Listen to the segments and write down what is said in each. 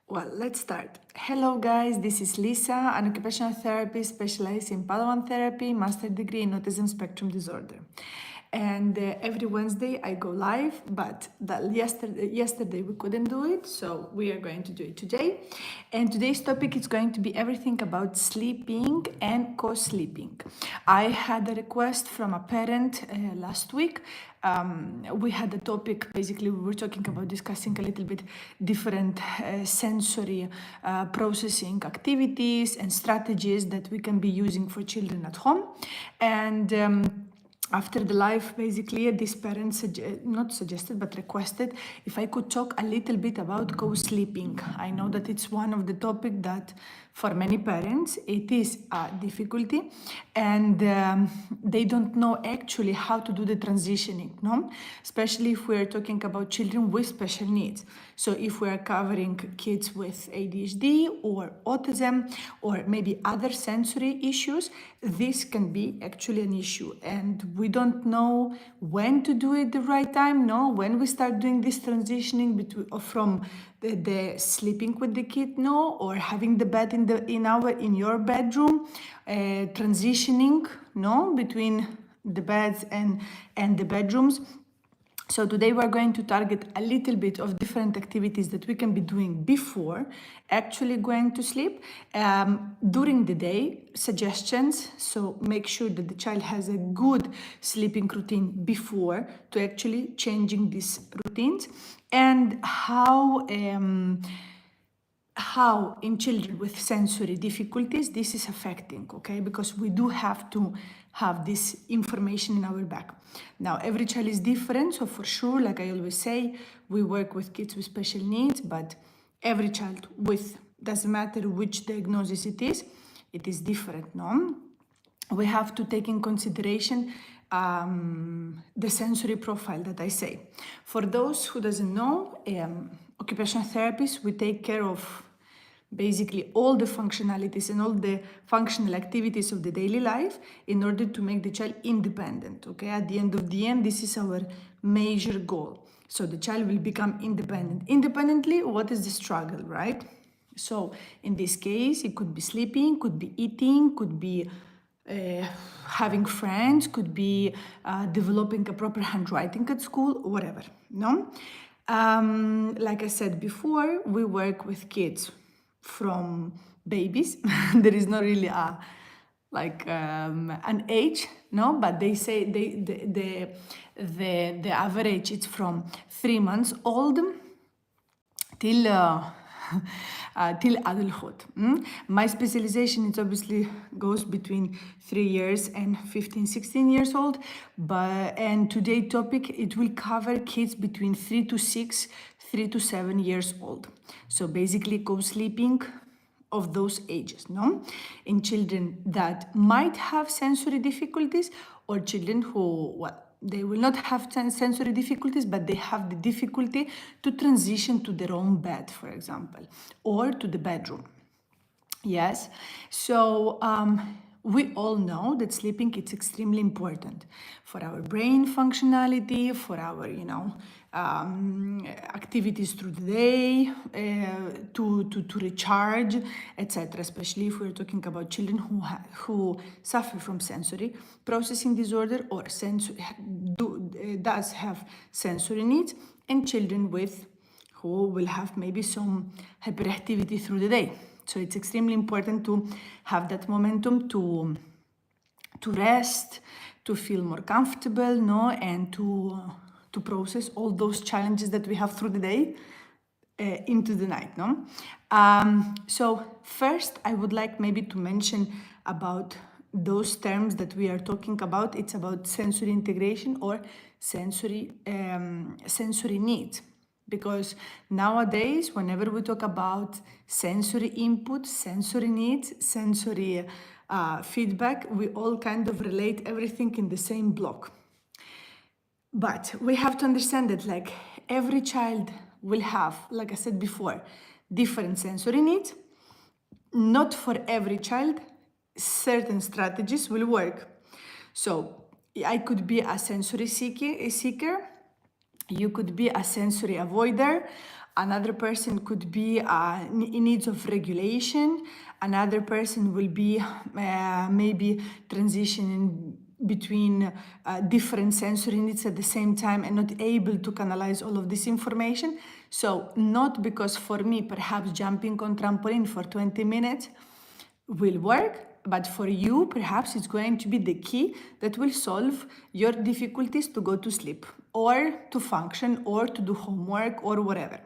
Well, let's start. Hello guys, this is Lisa, an occupational therapist specialized in Padawan therapy, master degree in autism spectrum disorder. And every Wednesday I go live, but yesterday we couldn't do it, so we are going to do it today. And today's topic is going to be everything about sleeping and co-sleeping. I had a request from a parent last week. We had a topic, basically we were talking about discussing a little bit different sensory processing activities and strategies that we can be using for children at home. And after the live, basically, this parent not suggested but requested if I could talk a little bit about co-sleeping. I know that it's one of the topics that for many parents it is a difficulty, and they don't know actually how to do the transitioning, no? Especially if we're talking about children with special needs. So if we're covering kids with ADHD or autism or maybe other sensory issues, this can be actually an issue, and we don't know when to do it the right time, no? When we start doing this transitioning from the sleeping with the kid, no, or having the bed in your bedroom, transitioning, no, between the beds and the bedrooms. So today we're going to target a little bit of different activities that we can be doing before actually going to sleep. During the day, suggestions, so make sure that the child has a good sleeping routine before to actually changing these routines, and how in children with sensory difficulties this is affecting, okay? Because we do have to have this information in our back. Now, every child is different, so for sure, like I always say, we work with kids with special needs, but every child with, doesn't matter which diagnosis it is different, no? We have to take in consideration the sensory profile that I say. For those who doesn't know, occupational therapists, we take care of basically all the functionalities and all the functional activities of the daily life in order to make the child independent, okay? At the end of the end, this is our major goal. So the child will become independent. Independently, what is the struggle, right? So in this case, it could be sleeping, could be eating, could be having friends, could be developing a proper handwriting at school, whatever, no? Like I said before, we work with kids from babies. There is not really a an age, no, but they say the average is from 3 months old till till adulthood. My specialization is obviously goes between 3 years and 15, 16 years old, and today's topic, it will cover kids between 3 to 6, 3 to 7 years old. So basically co-sleeping of those ages, no? In children that might have sensory difficulties, or children who, well, they will not have sensory difficulties, but they have the difficulty to transition to their own bed, for example, or to the bedroom. Yes, so we all know that sleeping is extremely important for our brain functionality, for our, activities through the day, to recharge, etc. Especially if we're talking about children who suffer from sensory processing disorder or does have sensory needs, and children who will have maybe some hyperactivity through the day. So it's extremely important to have that momentum to rest, to feel more comfortable, no, and to process all those challenges that we have through the day into the night, no. So first, I would like maybe to mention about those terms that we are talking about. It's about sensory integration or sensory needs. Because nowadays, whenever we talk about sensory input, sensory needs, sensory feedback, we all kind of relate everything in the same block. But we have to understand that, like, every child will have, like I said before, different sensory needs. Not for every child, certain strategies will work. So I could be a sensory seeker. You could be a sensory avoider. Another person could be in needs of regulation. Another person will be maybe transitioning between different sensory needs at the same time and not able to canalize all of this information. So not because for me, perhaps jumping on trampoline for 20 minutes will work, but for you, perhaps it's going to be the key that will solve your difficulties to go to sleep or to function or to do homework or whatever.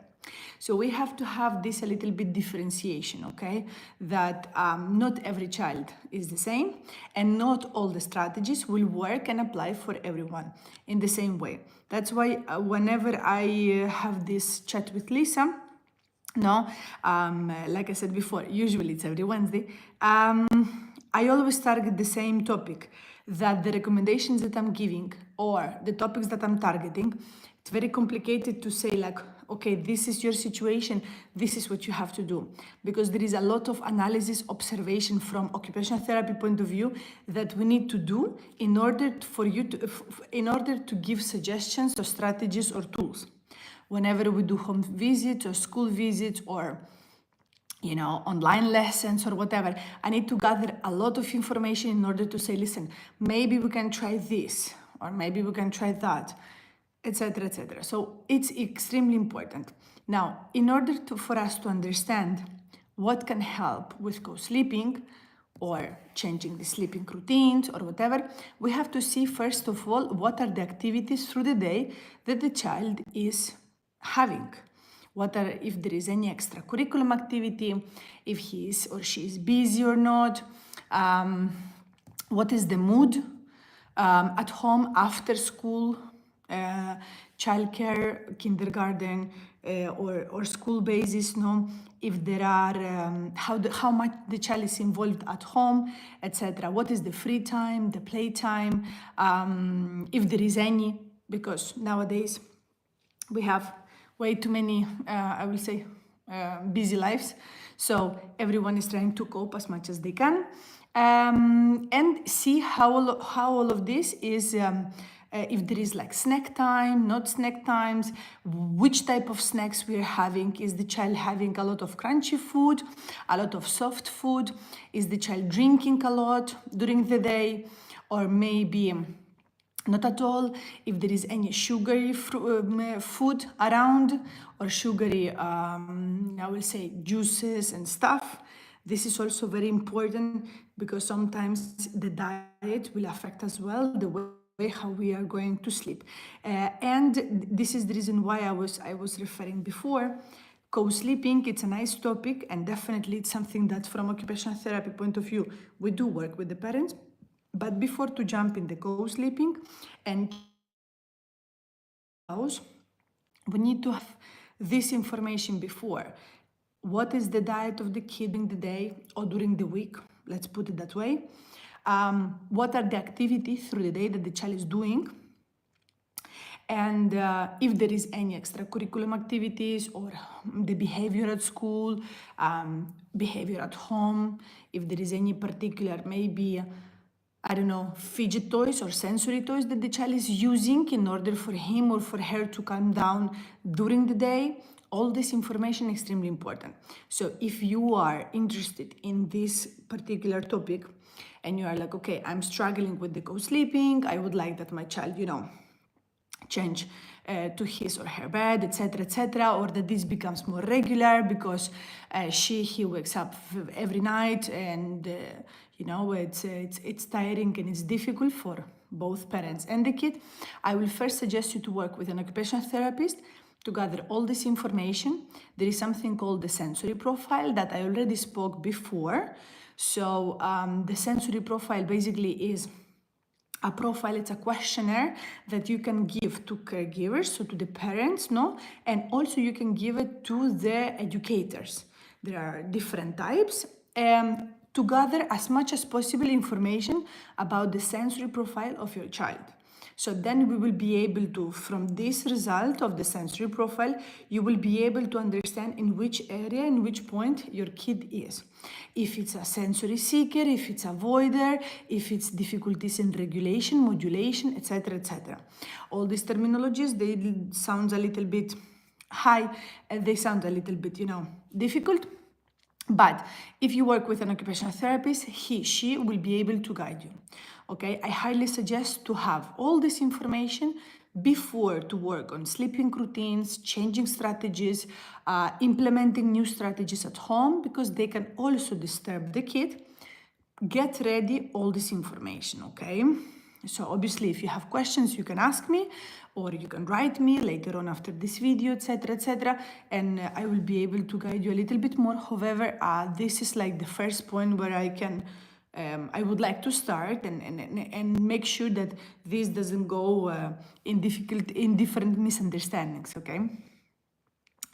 So we have to have this a little bit differentiation, okay? That not every child is the same and not all the strategies will work and apply for everyone in the same way. That's why whenever I have this chat with Lisa, no, like I said before, usually it's every Wednesday. I always target the same topic, that the recommendations that I'm giving or the topics that I'm targeting, it's very complicated to say like, okay, this is your situation, this is what you have to do. Because there is a lot of analysis, observation from occupational therapy point of view that we need to do in order for you to, in order to give suggestions or strategies or tools. Whenever we do home visits or school visits or online lessons or whatever, I need to gather a lot of information in order to say, listen, maybe we can try this or maybe we can try that, etc., etc. So it's extremely important. Now, in order for us to understand what can help with co-sleeping or changing the sleeping routines or whatever, we have to see first of all what are the activities through the day that the child is having. What are, if there is any extracurriculum activity, if he is or she is busy or not, what is the mood at home, after school, childcare, kindergarten, or school basis, no? If there are, how much the child is involved at home, etc. What is the free time, the play time, if there is any, because nowadays we have way too many, I will say, busy lives. So everyone is trying to cope as much as they can. And see how all of this is, if there is like snack time, not snack times, which type of snacks we're having. Is the child having a lot of crunchy food, a lot of soft food? Is the child drinking a lot during the day? Or maybe not at all, if there is any sugary food around or sugary, I will say, juices and stuff. This is also very important because sometimes the diet will affect as well the way how we are going to sleep. And this is the reason why I was referring before. Co-sleeping, it's a nice topic and definitely it's something that from occupational therapy point of view, we do work with the parents. But before to jump in the co-sleeping and house, we need to have this information before. What is the diet of the kid during the day or during the week? Let's put it that way. What are the activities through the day that the child is doing? And if there is any extracurriculum activities or the behavior at school, behavior at home, if there is any particular, maybe, I don't know, fidget toys or sensory toys that the child is using in order for him or for her to calm down during the day. All this information is extremely important. So if you are interested in this particular topic and you are like, okay, I'm struggling with the co-sleeping, I would like that my child, change to his or her bed, etc., or that this becomes more regular because he wakes up every night and it's tiring and it's difficult for both parents and the kid. I will first suggest you to work with an occupational therapist to gather all this information. There is something called the sensory profile that I already spoke before. So the sensory profile basically is a profile, it's a questionnaire that you can give to caregivers, so to the parents, no? And also you can give it to the educators. There are different types. To gather as much as possible information about the sensory profile of your child. So then we will be able to, from this result of the sensory profile, you will be able to understand in which area, in which point your kid is. If it's a sensory seeker, if it's a avoider, if it's difficulties in regulation, modulation, etc., etc. All these terminologies, they sound a little bit high, they sound a little bit, difficult. But if you work with an occupational therapist, she will be able to guide you. Okay, I highly suggest to have all this information before to work on sleeping routines, changing strategies, implementing new strategies at home, because they can also disturb the kid. Get ready all this information, okay? So obviously if you have questions, you can ask me, or you can write me later on after this video, etc., and I will be able to guide you a little bit more. However, this is like the first point where I would like to start and make sure that this doesn't go in different misunderstandings, okay?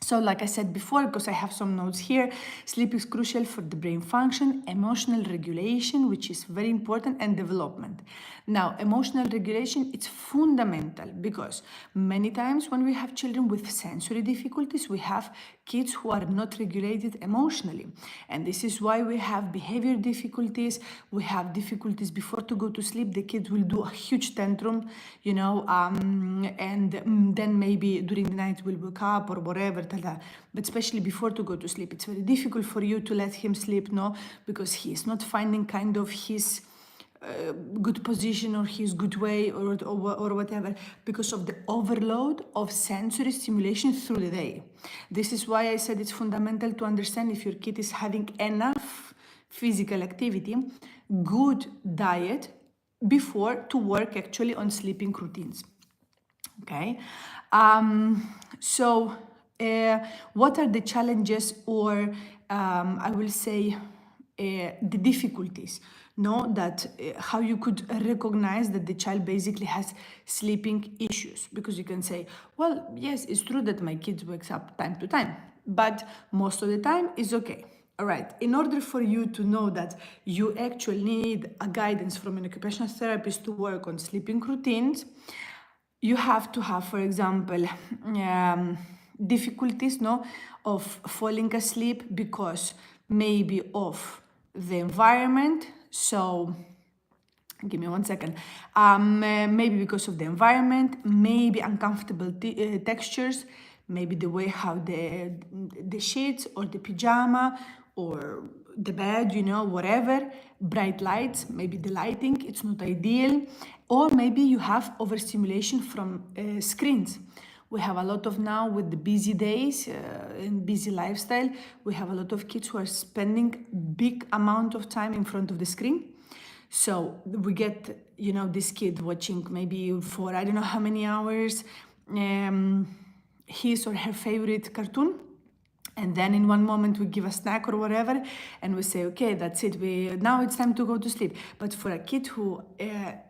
So like I said before, because I have some notes here, sleep is crucial for the brain function, emotional regulation, which is very important, and development. Now, emotional regulation, it's fundamental because many times when we have children with sensory difficulties, we have kids who are not regulated emotionally. And this is why we have behavior difficulties, we have difficulties before to go to sleep. The kids will do a huge tantrum, and then maybe during the night will wake up or whatever, but especially before to go to sleep, it's very difficult for you to let him sleep, no, because he is not finding kind of his good position or his good way or whatever, because of the overload of sensory stimulation through the day. This is why I said it's fundamental to understand if your kid is having enough physical activity, good diet, before to work actually on sleeping routines. Okay, so what are the challenges, or I will say the difficulties, that how you could recognize that the child basically has sleeping issues? Because you can say, well, yes, it's true that my kid wakes up time to time, but most of the time is okay. All right, in order for you to know that you actually need a guidance from an occupational therapist to work on sleeping routines, you have to have, for example, difficulties, of falling asleep because maybe of the environment. So give me 1 second. Maybe because of the environment, maybe uncomfortable textures, maybe the way how the sheets or the pajama or the bed, whatever, bright lights, maybe the lighting, it's not ideal, or maybe you have overstimulation from screens. We have a lot of now with the busy days and busy lifestyle, we have a lot of kids who are spending big amount of time in front of the screen. So we get, this kid watching maybe for I don't know how many hours his or her favorite cartoon. And then in one moment we give a snack or whatever, and we say, okay, that's it. Now it's time to go to sleep. But for a kid who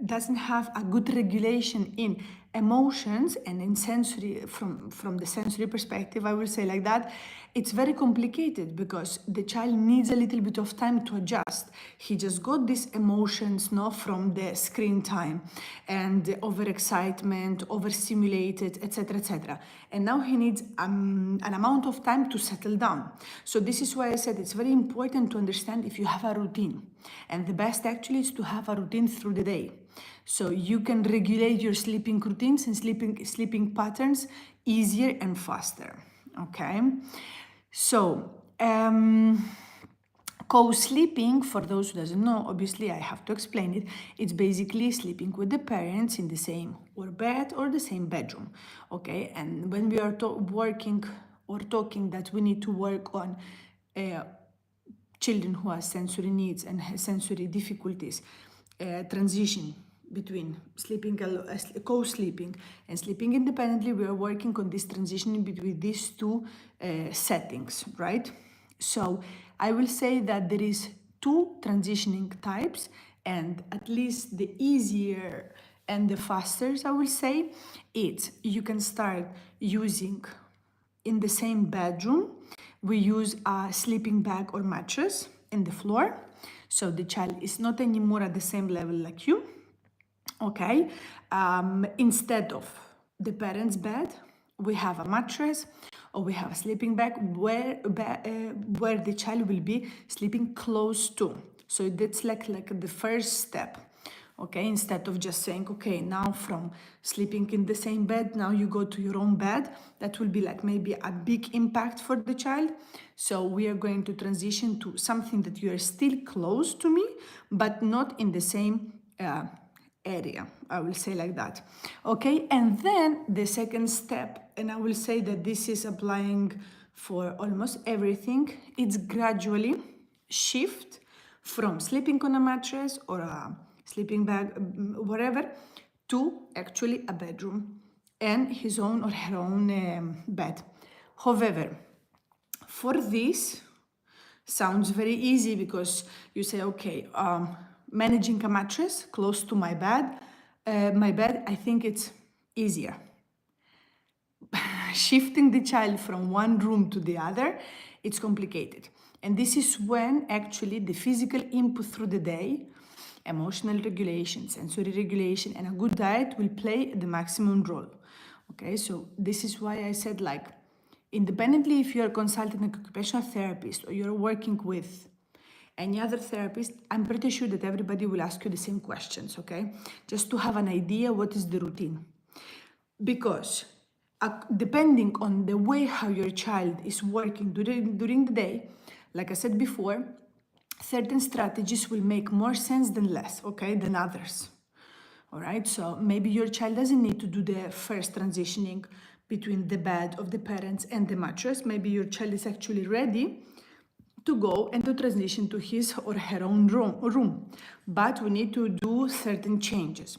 doesn't have a good regulation in emotions and in sensory, from the sensory perspective, I will say like that, it's very complicated because the child needs a little bit of time to adjust. He just got these emotions, from the screen time and the overexcitement, overstimulated, etc. And now he needs an amount of time to settle down. So this is why I said it's very important to understand if you have a routine. And the best actually is to have a routine through the day. So you can regulate your sleeping routines and sleeping patterns easier and faster. Okay. So, co-sleeping, for those who doesn't know, obviously I have to explain it. It's basically sleeping with the parents in the same or bed or the same bedroom, okay? And when we are working or talking that we need to work on children who have sensory needs and sensory difficulties, transition between sleeping, co-sleeping and sleeping independently, we are working on this transition between these two settings, right? So I will say that there is two transitioning types, and at least the easier and the faster, I will say, it's you can start using in the same bedroom. We use a sleeping bag or mattress in the floor, so the child is not anymore at the same level like you. Okay, instead of the parents' bed, we have a mattress or we have a sleeping bag where the child will be sleeping close to. So that's like the first step. Okay, instead of just saying, okay, now from sleeping in the same bed, now you go to your own bed. That will be like maybe a big impact for the child. So we are going to transition to something that you are still close to me, but not in the same area, I will say like that. Okay, and then the second step, and I will say that this is applying for almost everything, it's gradually shift from sleeping on a mattress or a sleeping bag, whatever, to actually a bedroom and his own or her own bed. However, for this, sounds very easy because you say, okay, managing a mattress close to my bed, I think it's easier. Shifting the child from one room to the other, it's complicated. And this is when actually the physical input through the day, emotional regulation, sensory regulation, and a good diet will play the maximum role. Okay, so this is why I said, like, independently if you're consulting an occupational therapist or you're working with any other therapist, I'm pretty sure that everybody will ask you the same questions, okay? Just to have an idea what is the routine. Because depending on the way how your child is working during the day, like I said before, certain strategies will make more sense than less, okay, than others. All right, so maybe your child doesn't need to do the first transitioning between the bed of the parents and the mattress. Maybe your child is actually ready to go and to transition to his or her own room. But we need to do certain changes.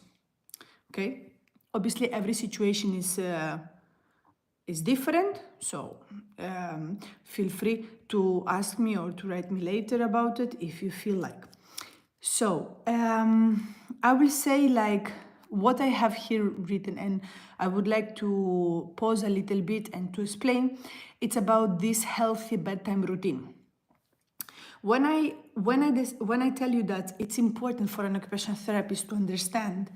Okay, obviously every situation is different, so feel free to ask me or to write me later about it if you feel like. So I will say like what I have here written, and I would like to pause a little bit and to explain. It's about this healthy bedtime routine. When I tell you that it's important for an occupational therapist to understand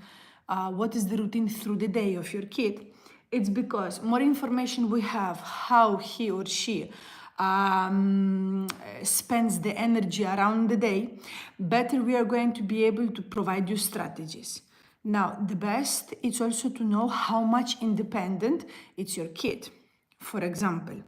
what is the routine through the day of your kid, it's because more information we have how he or she spends the energy around the day, better we are going to be able to provide you strategies. Now, the best is also to know how much independent it's your kid. For example,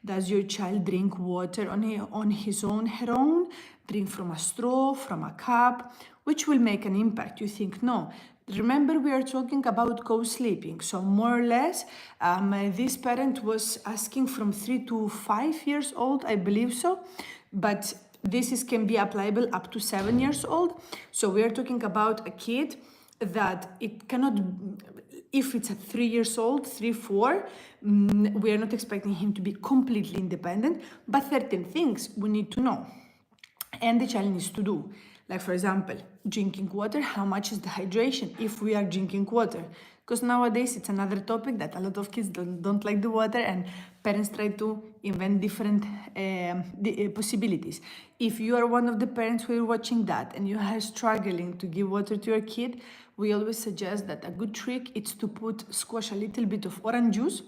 does your child drink water on his own, her own, drink from a straw, from a cup, which will make an impact? You think, no. Remember, we are talking about co-sleeping. So more or less, this parent was asking from 3 to 5 years old, I believe so. But can be applicable up to 7 years old. So we are talking about a kid that it cannot, if it's at 3 years old, 3, 4, we are not expecting him to be completely independent, but certain things we need to know and the child needs to do. Like, for example, drinking water, how much is the hydration if we are drinking water? Because nowadays it's another topic that a lot of kids don't like the water, and parents try to invent different possibilities. If you are one of the parents who are watching that and you are struggling to give water to your kid, we always suggest that a good trick is to squash a little bit of orange juice,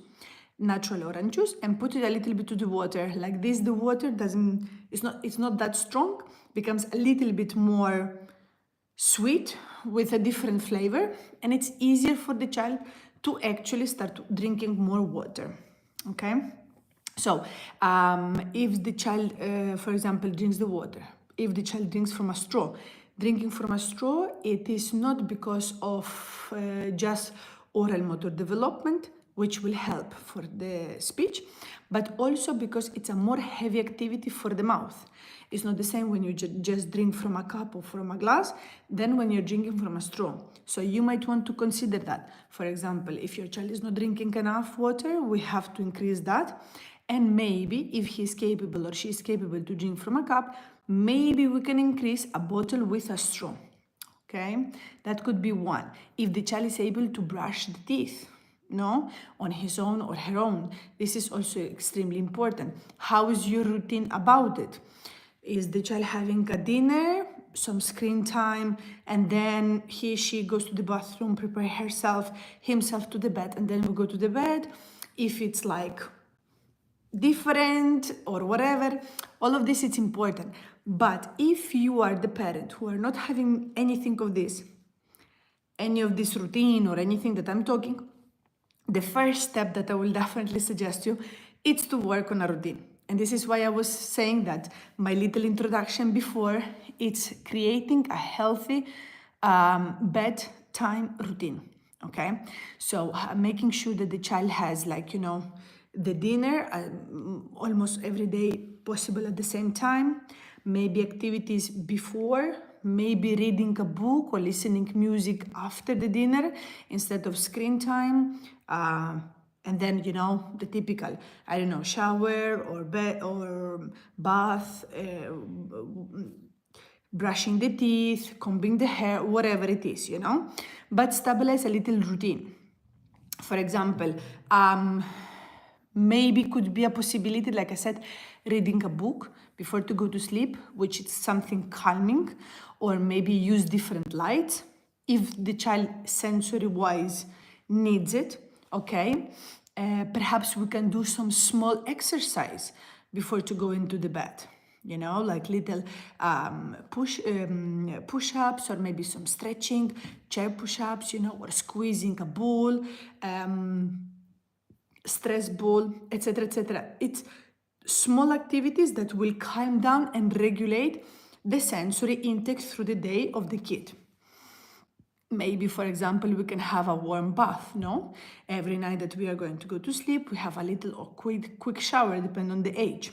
natural orange juice, and put it a little bit to the water. Like this, the water it's not that strong, becomes a little bit more sweet with a different flavor, and it's easier for the child to actually start drinking more water. Okay, so if the child, for example, drinks the water, if the child drinks from a straw, drinking from a straw, it is not because of just oral motor development, which will help for the speech, but also because it's a more heavy activity for the mouth. It's not the same when you just drink from a cup or from a glass than when you're drinking from a straw. So you might want to consider that. For example, if your child is not drinking enough water, we have to increase that. And maybe if he's capable or she's capable to drink from a cup, maybe we can increase a bottle with a straw. Okay, that could be one. If the child is able to brush the teeth, no, on his own or her own, this is also extremely important. How is your routine about it? Is the child having a dinner, some screen time, and then she goes to the bathroom, prepare himself to the bed, and then we go to the bed? If it's like different or whatever, all of this is important. But if you are the parent who are not having anything of this, any of this routine or anything that I'm talking, the first step that I will definitely suggest you is to work on a routine. And this is why I was saying that my little introduction before, it's creating a healthy bedtime routine. Okay, so making sure that the child has, like, the dinner almost every day possible at the same time, maybe activities before, maybe reading a book or listening music after the dinner instead of screen time, and then the typical, I don't know, shower or bed or bath, brushing the teeth, combing the hair, whatever it is, but stabilize a little routine. For example, maybe could be a possibility, like I said, reading a book before to go to sleep, which is something calming, or maybe use different lights if the child sensory wise needs it. Okay, perhaps we can do some small exercise before to go into the bed, like little push-ups, or maybe some stretching, chair push-ups, or squeezing a ball, stress ball, etc., etc. It's small activities that will calm down and regulate the sensory intake through the day of the kid. Maybe, for example, we can have a warm bath, no? Every night that we are going to go to sleep, we have a little or quick shower, depending on the age.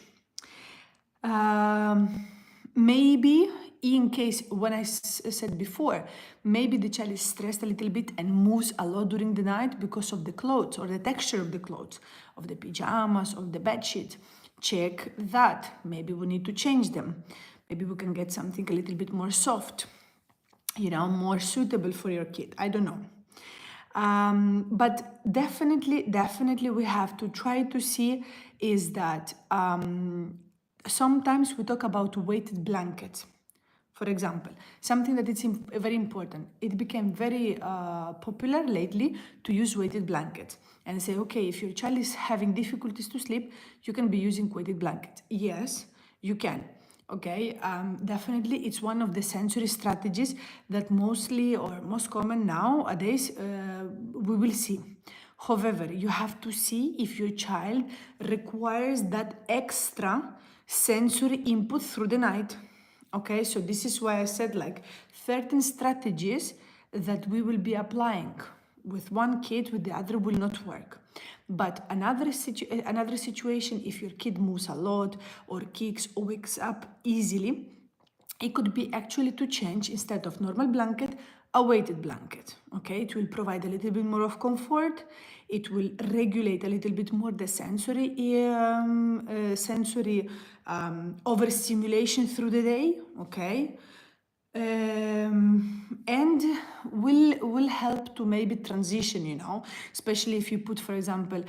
Maybe, in case, when I said before, maybe the child is stressed a little bit and moves a lot during the night because of the clothes or the texture of the clothes, of the pajamas, of the bed sheet. Check that. Maybe we need to change them. Maybe we can get something a little bit more soft, more suitable for your kid. I don't know. But definitely we have to try to see is that sometimes we talk about weighted blankets. For example, something that is very important. It became very popular lately to use weighted blankets and say, okay, if your child is having difficulties to sleep, you can be using weighted blankets. Yes, you can. Okay, definitely it's one of the sensory strategies that mostly or most common nowadays we will see. However, you have to see if your child requires that extra sensory input through the night. Okay, so this is why I said like certain strategies that we will be applying with one kid, with the other will not work. But another situation, if your kid moves a lot or kicks or wakes up easily, it could be actually to change, instead of normal blanket, a weighted blanket. Okay, it will provide a little bit more of comfort. It will regulate a little bit more the sensory overstimulation through the day. Okay, and will help to maybe transition, especially if you put, for example,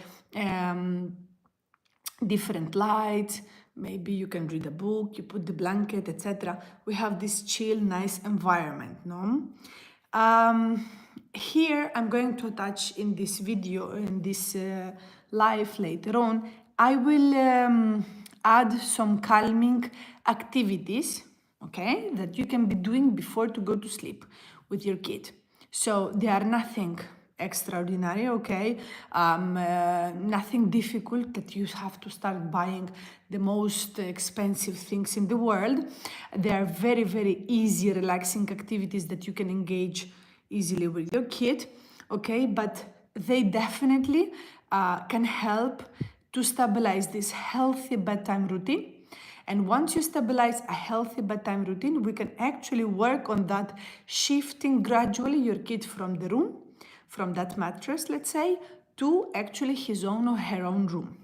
different lights. Maybe you can read a book, you put the blanket, etc. We have this chill, nice environment, no? Here I'm going to attach in this video, in this live later on, I will add some calming activities, okay, that you can be doing before to go to sleep with your kid. So they are nothing extraordinary, okay, nothing difficult that you have to start buying the most expensive things in the world. They are very, very easy, relaxing activities that you can engage easily with your kid, okay, but they definitely can help to stabilize this healthy bedtime routine. And once you stabilize a healthy bedtime routine, we can actually work on that, shifting gradually your kid from the room, from that mattress, let's say, to actually his own or her own room.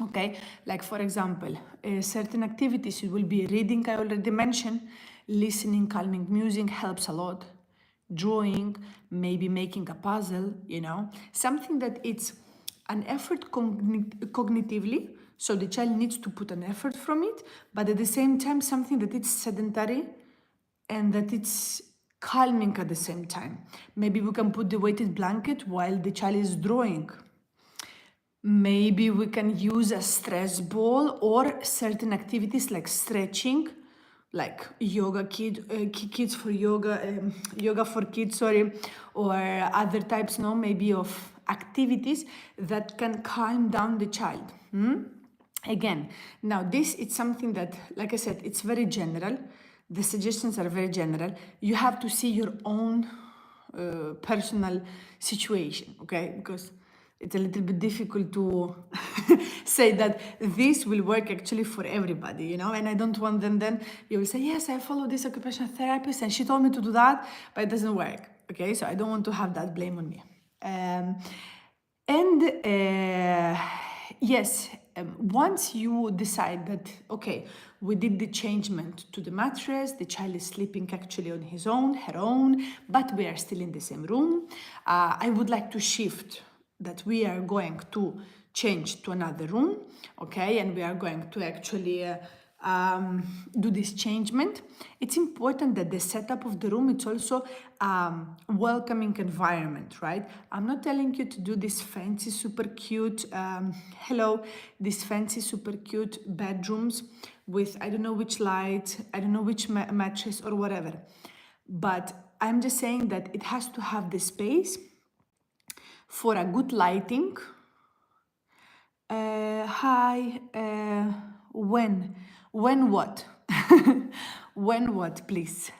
Okay, like for example, certain activities, it will be reading, I already mentioned, listening, calming music helps a lot, drawing, maybe making a puzzle, something that it's an effort cognitively, so the child needs to put an effort from it, but at the same time, something that it's sedentary and that it's calming at the same time. Maybe we can put the weighted blanket while the child is drawing. Maybe we can use a stress ball or certain activities like stretching like yoga kids for yoga, yoga for kids, sorry, or other types, no, maybe of activities that can calm down the child. Again, now this is something that, like I said, it's very general. The suggestions are very general. You have to see your own personal situation, okay? Because it's a little bit difficult to say that this will work actually for everybody, you know? And I don't want them then, you will say, yes, I follow this occupational therapist and she told me to do that, but it doesn't work, okay? So I don't want to have that blame on me. Yes, once you decide that, okay, we did the changement to the mattress, the child is sleeping actually on his own, her own, but we are still in the same room. I would like to shift that we are going to change to another room, okay, and we are going to actually do this changement. It's important that the setup of the room, it's also welcoming environment, right? I'm not telling you to do this fancy, super cute, these fancy, super cute bedrooms with I don't know which light, I don't know which mattress or whatever. But I'm just saying that it has to have the space for a good lighting. Hi, when what? When what, please?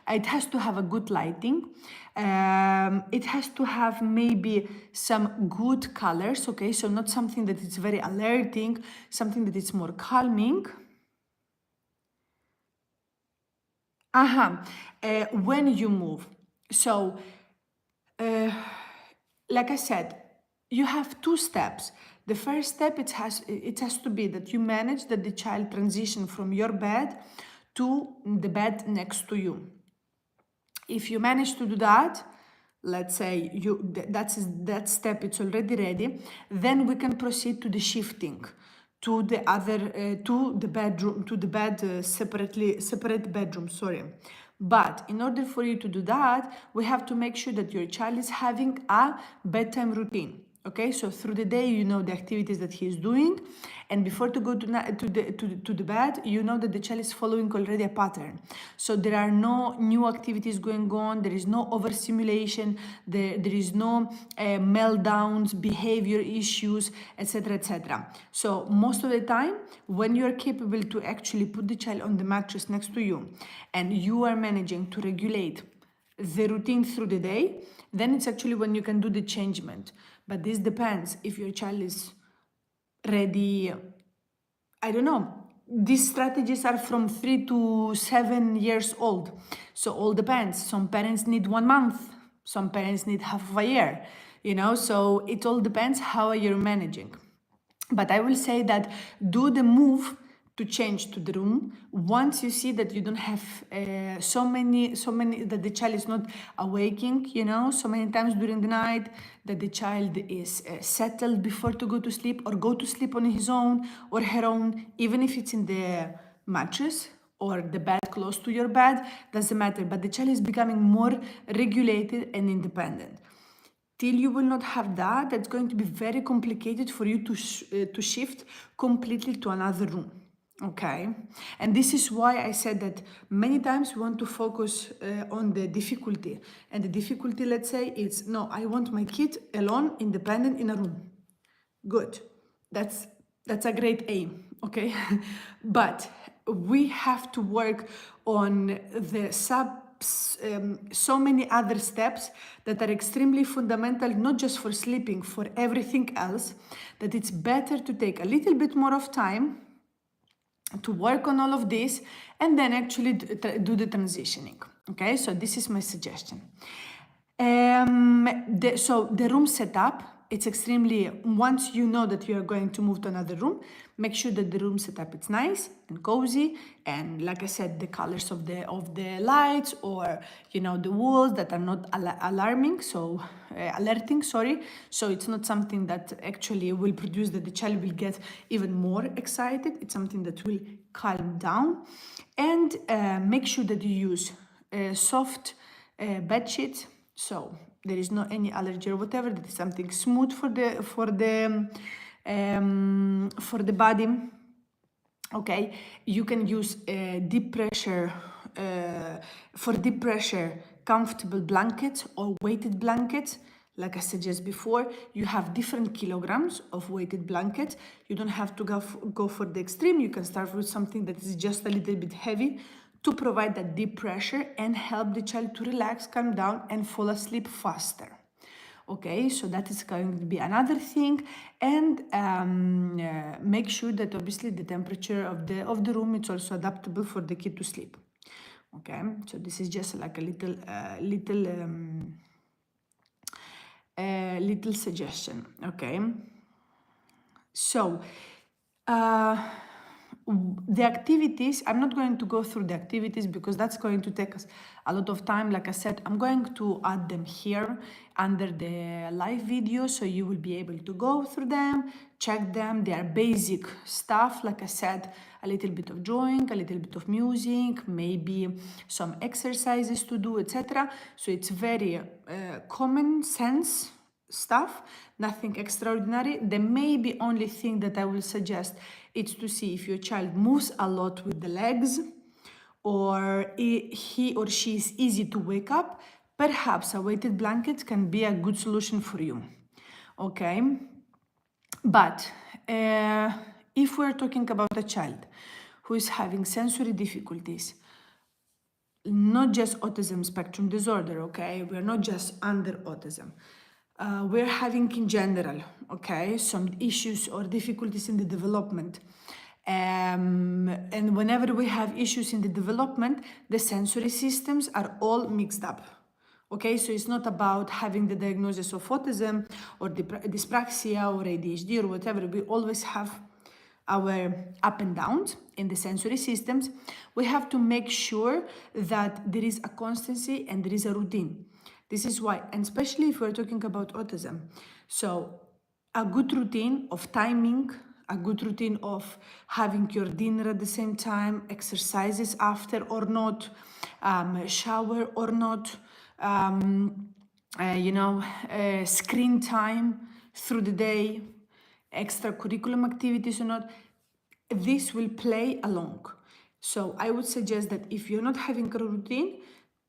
It has to have a good lighting. It has to have maybe some good colors, okay? So not something that is very alerting, something that is more calming. When you move. So, like I said, you have two steps. The first step, it has to be that you manage that the child transition from your bed to the bed next to you. If you manage to do that, let's say that step it's already ready, then we can proceed to the shifting to the other to the bedroom, to the bed separate bedroom, sorry. But in order for you to do that, we have to make sure that your child is having a bedtime routine. Okay, so through the day, you know the activities that he is doing, and before to go to the bed, you know that the child is following already a pattern. So there are no new activities going on. There is no overstimulation. There is no meltdowns, behavior issues, etc., etc. So most of the time, when you are capable to actually put the child on the mattress next to you, and you are managing to regulate the routine through the day, then it's actually when you can do the changement. But this depends if your child is ready. I don't know. These strategies are from 3 to 7 years old. So all depends. Some parents need 1 month. Some parents need half of a year. You know, so it all depends how you're managing. But I will say that do the move to change to the room once you see that you don't have so many that the child is not awaking, you know, so many times during the night, that the child is settled before to go to sleep or go to sleep on his own or her own, even if it's in the mattress or the bed close to your bed, doesn't matter, but the child is becoming more regulated and independent. Till you will not have that, that's going to be very complicated for you to shift completely to another room. Okay, and this is why I said that many times we want to focus on the difficulty, and the difficulty, let's say, is no, I want my kid alone, independent in a room. Good, that's a great aim, okay. But we have to work on the so many other steps that are extremely fundamental, not just for sleeping, for everything else, that it's better to take a little bit more of time to work on all of this and then actually do the transitioning. Okay, so this is my suggestion. So the room setup, it's extremely, once you know that you are going to move to another room, make sure that the room setup is nice and cozy, and like I said, the colors of the lights, or you know, the walls that are not alerting, so it's not something that actually will produce that the child will get even more excited. It's something that will calm down, and make sure that you use soft bed sheets. So there is no any allergy or whatever. That is something smooth for the body. Okay, you can use deep pressure, for deep pressure, comfortable blankets or weighted blankets. Like I suggested before, you have different kilograms of weighted blankets. You don't have to go for the extreme. You can start with something that is just a little bit heavy to provide that deep pressure and help the child to relax, calm down, and fall asleep faster. Okay, so that is going to be another thing, and make sure that obviously the temperature of the room is also adaptable for the kid to sleep. Okay, so this is just like a little suggestion. Okay, so the activities, I'm not going to go through the activities because that's going to take us a lot of time. Like I said, I'm going to add them here under the live video, so you will be able to go through them, check them. They are basic stuff. Like I said, a little bit of drawing, a little bit of music, maybe some exercises to do, etc. So it's very common sense stuff, nothing extraordinary. The maybe only thing that I will suggest is to see if your child moves a lot with the legs, or he or she is easy to wake up. Perhaps a weighted blanket can be a good solution for you. Okay, but if we're talking about a child who is having sensory difficulties, not just autism spectrum disorder, okay? We're not just under autism. We're having in general, okay, some issues or difficulties in the development. And whenever we have issues in the development, the sensory systems are all mixed up. Okay, so it's not about having the diagnosis of autism or dyspraxia or ADHD or whatever. We always have our up and downs in the sensory systems. We have to make sure that there is a constancy and there is a routine. This is why, and especially if we're talking about autism, so a good routine of timing, a good routine of having your dinner at the same time, exercises after or not, shower or not, screen time through the day, extracurriculum activities or not, this will play along. So I would suggest that if you're not having a routine,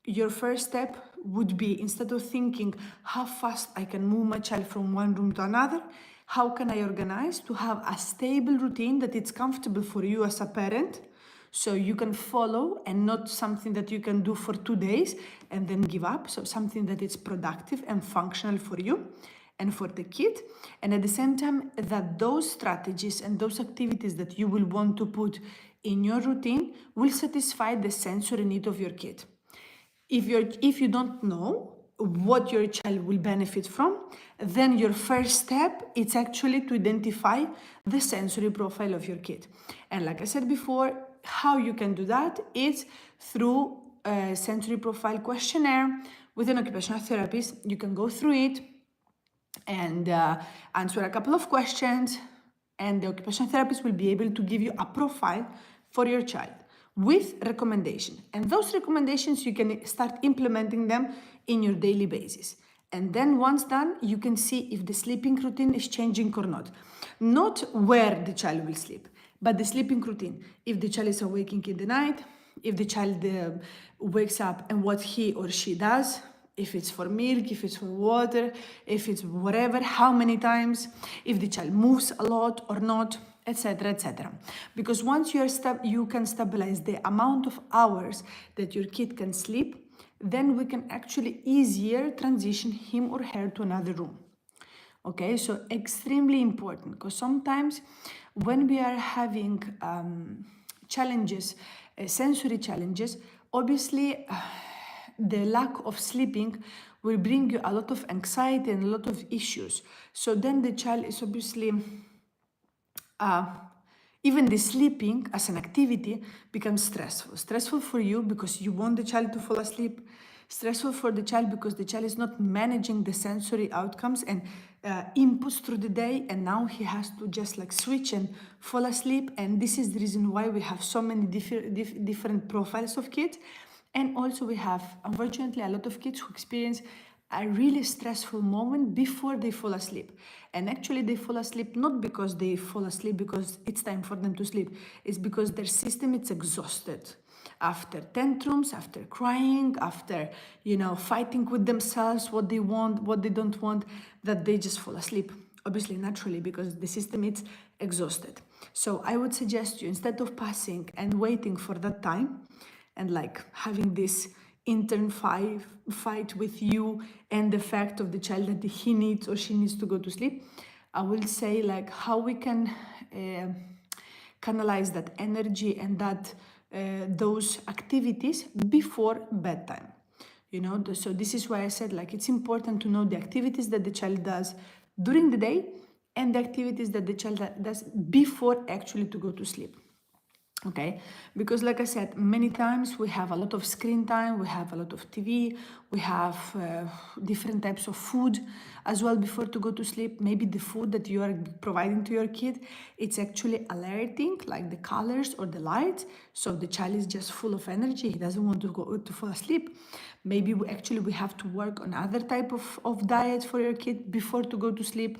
your first step would be, instead of thinking how fast I can move my child from one room to another, how can I organize to have a stable routine that it's comfortable for you as a parent, so you can follow, and not something that you can do for 2 days and then give up. So something that is productive and functional for you and for the kid. And at the same time, that those strategies and those activities that you will want to put in your routine will satisfy the sensory need of your kid. If you don't know what your child will benefit from, then your first step is actually to identify the sensory profile of your kid. And like I said before, how you can do that is through a sensory profile questionnaire with an occupational therapist. You can go through it and answer a couple of questions, and the occupational therapist will be able to give you a profile for your child with recommendations. And those recommendations, you can start implementing them in your daily basis. And then once done, you can see if the sleeping routine is changing or not. Not where the child will sleep, but the sleeping routine. If the child is awaking in the night, if the child wakes up and what he or she does, if it's for milk, if it's for water, if it's whatever, how many times, if the child moves a lot or not, etc., etc. Because once you can stabilize the amount of hours that your kid can sleep, then we can actually easier transition him or her to another room. Okay, so extremely important, because sometimes when we are having challenges, sensory challenges, obviously the lack of sleeping will bring you a lot of anxiety and a lot of issues. So then the child is obviously, even the sleeping as an activity becomes stressful. Stressful for you because you want the child to fall asleep. Stressful for the child because the child is not managing the sensory outcomes and inputs through the day, and now he has to just like switch and fall asleep. And this is the reason why we have so many different profiles of kids. And also we have, unfortunately, a lot of kids who experience a really stressful moment before they fall asleep. And actually they fall asleep not because they fall asleep because it's time for them to sleep. It's because their system is exhausted after tantrums, after crying, after, fighting with themselves, what they want, what they don't want, that they just fall asleep. Obviously, naturally, because the system is exhausted. So I would suggest you, instead of passing and waiting for that time and like having this intern fight with you and the fact of the child that he needs or she needs to go to sleep, I will say like how we can canalize that energy and that those activities before bedtime. So this is why I said like it's important to know the activities that the child does during the day and the activities that the child does before actually to go to sleep. Okay, because like I said, many times we have a lot of screen time, we have a lot of TV, we have different types of food as well before to go to sleep. Maybe the food that you are providing to your kid, it's actually alerting like the colors or the lights, so the child is just full of energy, he doesn't want to go to fall asleep. Maybe we have to work on other type of diet for your kid before to go to sleep,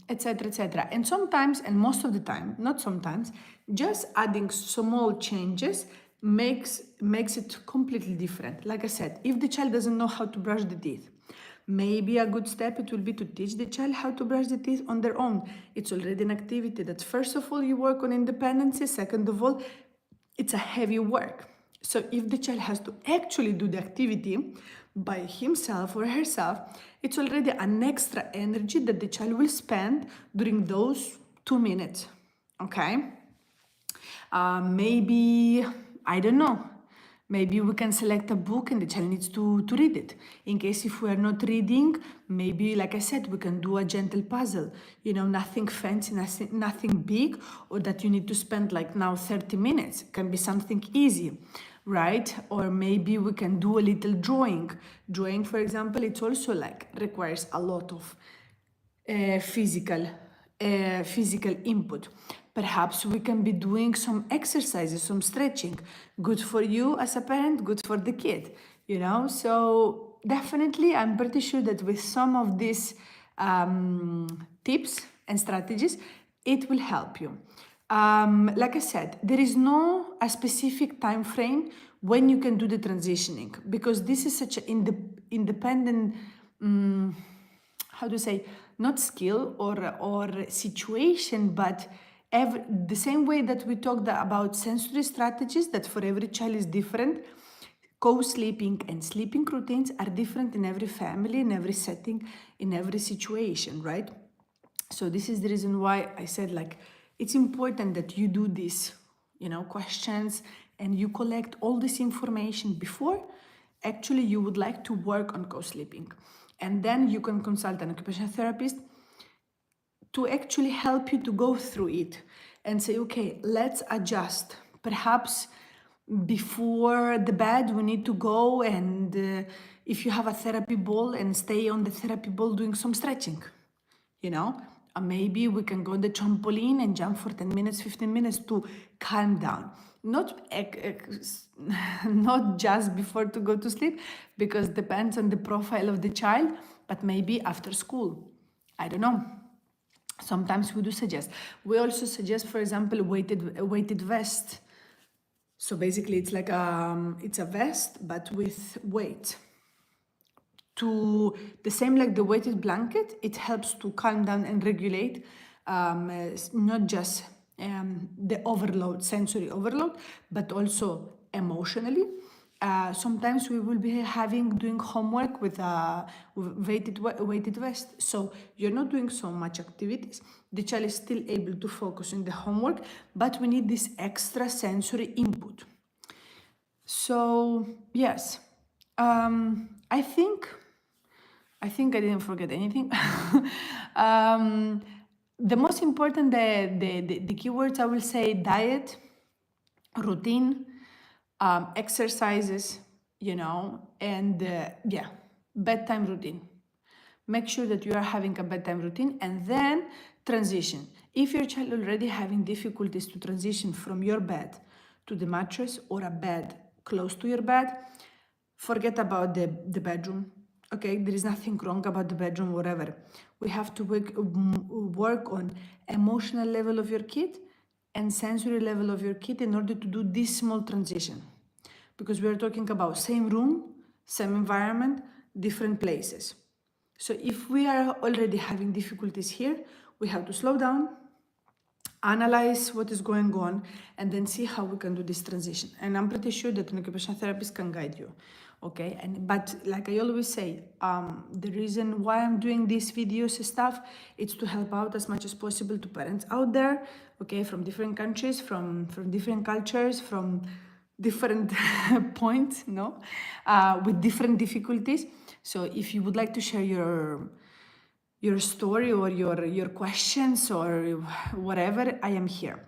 etc, etc. And sometimes, and most of the time, not sometimes, just adding small changes makes it completely different. Like I said, if the child doesn't know how to brush the teeth, maybe a good step it will be to teach the child how to brush the teeth on their own. It's already an activity that first of all you work on independency, second of all it's a heavy work. So if the child has to actually do the activity by himself or herself, it's already an extra energy that the child will spend during those 2 minutes. Okay? Maybe, I don't know, maybe we can select a book and the child needs to read it. In case if we are not reading, maybe, like I said, we can do a gentle puzzle. Nothing fancy, nothing big, or that you need to spend like now 30 minutes. It can be something easy, right? Or maybe we can do a little drawing. Drawing, for example, it's also like requires a lot of physical input. Perhaps we can be doing some exercises, some stretching. Good for you as a parent, good for the kid, So definitely, I'm pretty sure that with some of these tips and strategies, it will help you. Like I said, there is no a specific time frame when you can do the transitioning, because this is such an independent, how to say, not skill or situation, but the same way that we talked about sensory strategies, that for every child is different. Co-sleeping and sleeping routines are different in every family, in every setting, in every situation, right? So this is the reason why I said like it's important that you do these, questions, and you collect all this information before actually you would like to work on co-sleeping. And then you can consult an occupational therapist to actually help you to go through it and say, okay, let's adjust. Perhaps before the bed, we need to go and if you have a therapy ball, and stay on the therapy ball doing some stretching, maybe we can go on the trampoline and jump for 10 minutes, 15 minutes to calm down. Not just before to go to sleep, because it depends on the profile of the child, but maybe after school. I don't know. Sometimes we do suggest. We also suggest, for example, weighted vest. So basically, it's like it's a vest but with weight. To the same like the weighted blanket, it helps to calm down and regulate, not just the overload, sensory overload, but also emotionally. Sometimes we will be doing homework with a weighted vest, so you're not doing so much activities. The child is still able to focus on the homework, but we need this extra sensory input. So yes, I think I didn't forget anything. The most important, the keywords I will say: diet, routine, exercises, and bedtime routine. Make sure that you are having a bedtime routine, and then transition. If your child already having difficulties to transition from your bed to the mattress or a bed close to your bed, forget about the bedroom. Okay, there is nothing wrong about the bedroom, whatever. We have to work on emotional level of your kid and sensory level of your kid in order to do this small transition. Because we are talking about same room, same environment, different places. So if we are already having difficulties here, we have to slow down, analyze what is going on, and then see how we can do this transition. And I'm pretty sure that an occupational therapist can guide you. Okay, but like I always say, the reason why I'm doing these videos stuff, it's to help out as much as possible to parents out there, okay, from different countries, from different cultures, from different points, no, with different difficulties. So if you would like to share your story or your questions or whatever, I am here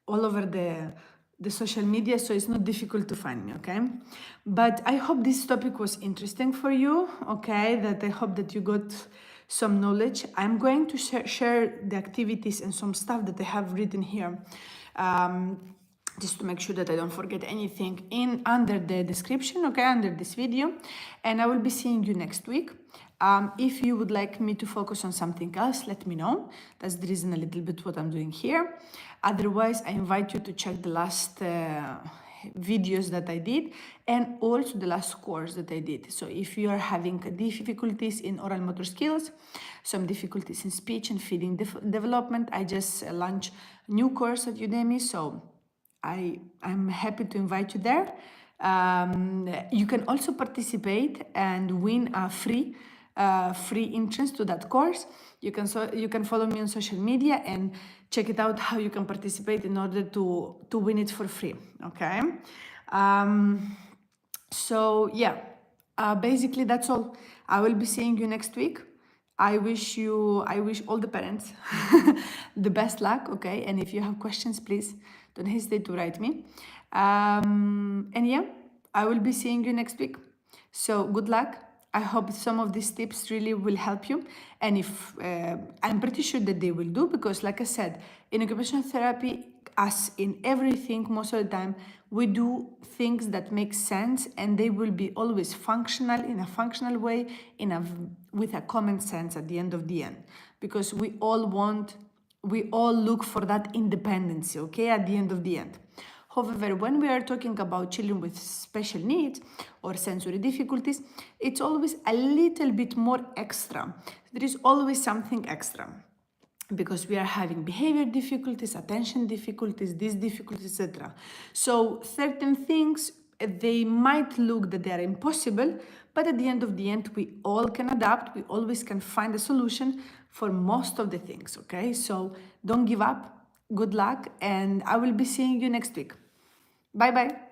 all over the social media, so it's not difficult to find me, okay? But I hope this topic was interesting for you, okay? That I hope that you got some knowledge. I'm going to share the activities and some stuff that I have written here, just to make sure that I don't forget anything under the description, okay, under this video. And I will be seeing you next week. If you would like me to focus on something else, let me know. That's the reason a little bit what I'm doing here. Otherwise, I invite you to check the last videos that I did and also the last course that I did. So if you are having difficulties in oral motor skills, some difficulties in speech and feeding development, I just launched a new course at Udemy. So I'm happy to invite you there. You can also participate and win a free entrance to that course. You can follow me on social media and check it out how you can participate in order to win it for free. Okay. So yeah, basically that's all. I will be seeing you next week. I wish all the parents the best luck, okay? And if you have questions, please don't hesitate to write me. And yeah, I will be seeing you next week. So good luck. I hope some of these tips really will help you. And if I'm pretty sure that they will do, because like I said, in occupational therapy, as in everything, most of the time, we do things that make sense and they will be always functional in a functional way, with a common sense at the end of the end. Because we all look for that independence, okay, at the end of the end. However, when we are talking about children with special needs or sensory difficulties, it's always a little bit more extra. There is always something extra, because we are having behavior difficulties, attention difficulties, these difficulties, etc. So certain things, they might look that they are impossible, but at the end of the end, we all can adapt. We always can find a solution for most of the things, okay? So don't give up. Good luck, and I will be seeing you next week. Bye-bye.